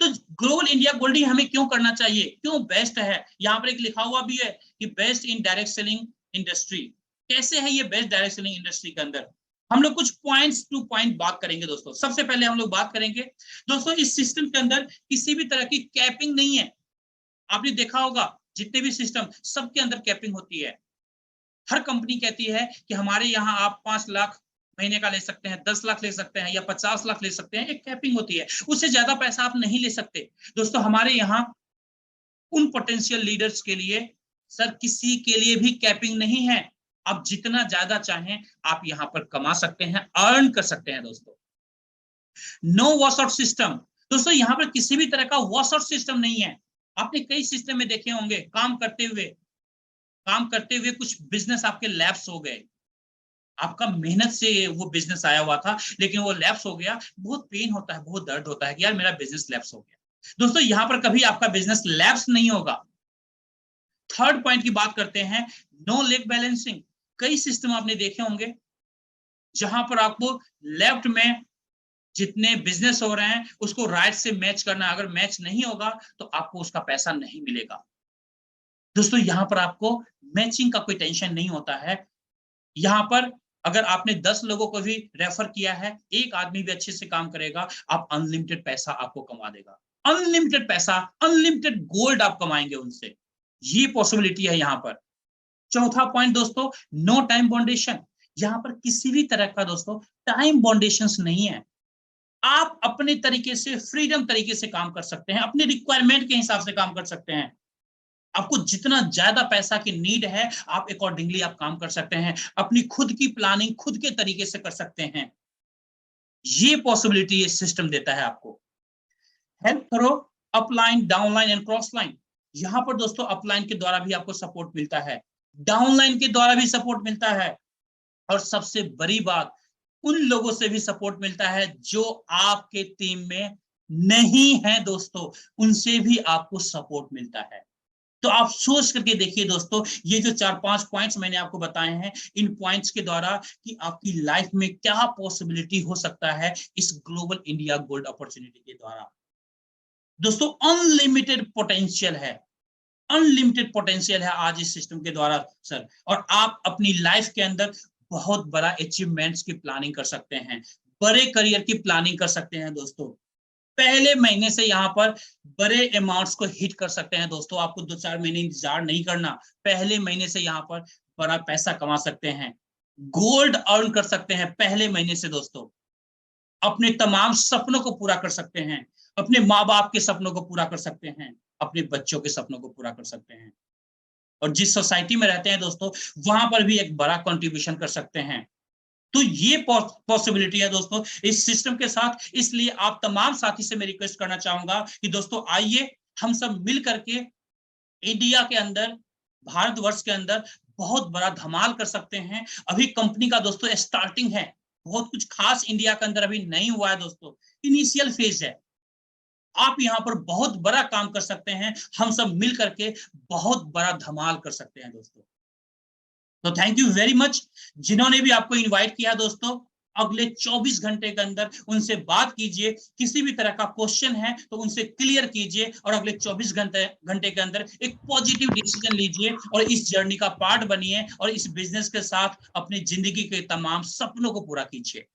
तो ग्लोबल इंडिया गोल्ड ही हमें क्यों करना चाहिए, क्यों बेस्ट है? यहाँ पर एक लिखा हुआ भी है कि best in direct selling industry. कैसे है ये बेस्ट डायरेक्ट सेलिंग इंडस्ट्री के अंदर? हम लोग कुछ पॉइंट्स टू पॉइंट बात करेंगे दोस्तों। सबसे पहले हम लोग बात करेंगे दोस्तों, इस सिस्टम के अंदर किसी भी तरह की कैपिंग नहीं है। आपने देखा होगा जितने भी सिस्टम, सबके अंदर कैपिंग होती है। हर कंपनी कहती है कि हमारे यहाँ आप 5 लाख महीने का ले सकते हैं, 10 लाख ले सकते हैं, या 50 लाख ले सकते हैं। एक कैपिंग होती है, उससे ज्यादा पैसा आप नहीं ले सकते दोस्तों। हमारे यहाँ उन पोटेंशियल लीडर्स के लिए सर किसी के लिए भी कैपिंग नहीं है। आप जितना ज्यादा चाहें आप यहाँ पर कमा सकते हैं, अर्न कर सकते हैं दोस्तों। नो वॉश आउट सिस्टम दोस्तों, यहाँ पर किसी भी तरह का वॉश आउट सिस्टम नहीं है। आपने कई सिस्टम में देखे होंगे, काम करते हुए कुछ बिजनेस आपके लैप्स हो गए, आपका मेहनत से वो बिजनेस आया हुआ था लेकिन वो लैप्स हो गया, बहुत पेन होता है, बहुत दर्द होता है कि यार मेरा बिजनेस लैप्स हो गया। दोस्तों यहाँ पर कभी आपका बिजनेस लैप्स नहीं होगा। थर्ड पॉइंट की बात करते हैं, नो लेग बैलेंसिंग। कई सिस्टम आपने देखे होंगे जहां पर आपको लेफ्ट में जितने बिजनेस हो रहे हैं उसको राइट से मैच करना, अगर मैच नहीं होगा तो आपको उसका पैसा नहीं मिलेगा। दोस्तों यहाँ पर आपको मैचिंग का कोई टेंशन नहीं होता है। यहाँ पर अगर आपने 10 लोगों को भी रेफर किया है, एक आदमी भी अच्छे से काम करेगा, आप अनलिमिटेड पैसा आपको कमा देगा। अनलिमिटेड पैसा, अनलिमिटेड गोल्ड आप कमाएंगे उनसे, ये पॉसिबिलिटी है यहाँ पर। चौथा पॉइंट दोस्तों, नो टाइम बाउंडेशन। यहाँ पर किसी भी तरह का दोस्तों टाइम बाउंडेशन नहीं है। आप अपने तरीके से, फ्रीडम तरीके से काम कर सकते हैं, अपने रिक्वायरमेंट के हिसाब से काम कर सकते हैं। आपको जितना ज्यादा पैसा की नीड है, आप अकॉर्डिंगली आप काम कर सकते हैं, अपनी खुद की प्लानिंग खुद के तरीके से कर सकते हैं। ये पॉसिबिलिटी ये सिस्टम देता है आपको। हेल्प करो upline, downline and cross line. यहां पर दोस्तों अपलाइन के द्वारा भी आपको सपोर्ट मिलता है, डाउनलाइन के द्वारा भी सपोर्ट मिलता है, और सबसे बड़ी बात, उन लोगों से भी सपोर्ट मिलता है जो आपके टीम में नहीं है दोस्तों, उनसे भी आपको सपोर्ट मिलता है। तो आप सोच करके देखिए दोस्तों, ये जो 4-5 पॉइंट्स मैंने आपको बताए हैं, इन पॉइंट्स के द्वारा कि आपकी लाइफ में क्या पॉसिबिलिटी हो सकता है इस ग्लोबल इंडिया गोल्ड अपॉर्चुनिटी के द्वारा। दोस्तों अनलिमिटेड पोटेंशियल है, अनलिमिटेड पोटेंशियल है आज इस सिस्टम के द्वारा सर, और आप अपनी लाइफ के अंदर बहुत बड़ा अचीवमेंट्स की प्लानिंग कर सकते हैं, बड़े करियर की प्लानिंग कर सकते हैं दोस्तों। पहले महीने से यहाँ पर बड़े अमाउंट्स को हिट कर सकते हैं दोस्तों, आपको 2-4 महीने इंतजार नहीं करना, पहले महीने से यहाँ पर बड़ा पैसा कमा सकते हैं, गोल्ड अर्न कर सकते हैं पहले महीने से दोस्तों, अपने तमाम सपनों को पूरा कर सकते हैं, अपने माँ बाप के सपनों को पूरा कर सकते हैं, अपने बच्चों के सपनों को पूरा कर सकते हैं, और जिस सोसाइटी में रहते हैं दोस्तों वहां पर भी एक बड़ा कंट्रीब्यूशन कर सकते हैं। तो ये पॉसिबिलिटी है दोस्तों इस सिस्टम के साथ। इसलिए आप तमाम साथी से मैं रिक्वेस्ट करना चाहूंगा कि दोस्तों आइए हम सब मिल करके इंडिया के अंदर, भारतवर्ष के अंदर बहुत बड़ा धमाल कर सकते हैं। अभी कंपनी का दोस्तों स्टार्टिंग है, बहुत कुछ खास इंडिया के अंदर अभी नहीं हुआ है दोस्तों, इनिशियल फेज है। आप यहाँ पर बहुत बड़ा काम कर सकते हैं, हम सब मिल करके बहुत बड़ा धमाल कर सकते हैं दोस्तों। तो थैंक यू वेरी मच जिन्होंने भी आपको इनवाइट किया दोस्तों। अगले 24 घंटे के अंदर उनसे बात कीजिए, किसी भी तरह का क्वेश्चन है तो उनसे क्लियर कीजिए, और अगले 24 घंटे के अंदर एक पॉजिटिव डिसीजन लीजिए और इस जर्नी का पार्ट बनिए, और इस बिजनेस के साथ अपनी जिंदगी के तमाम सपनों को पूरा कीजिए।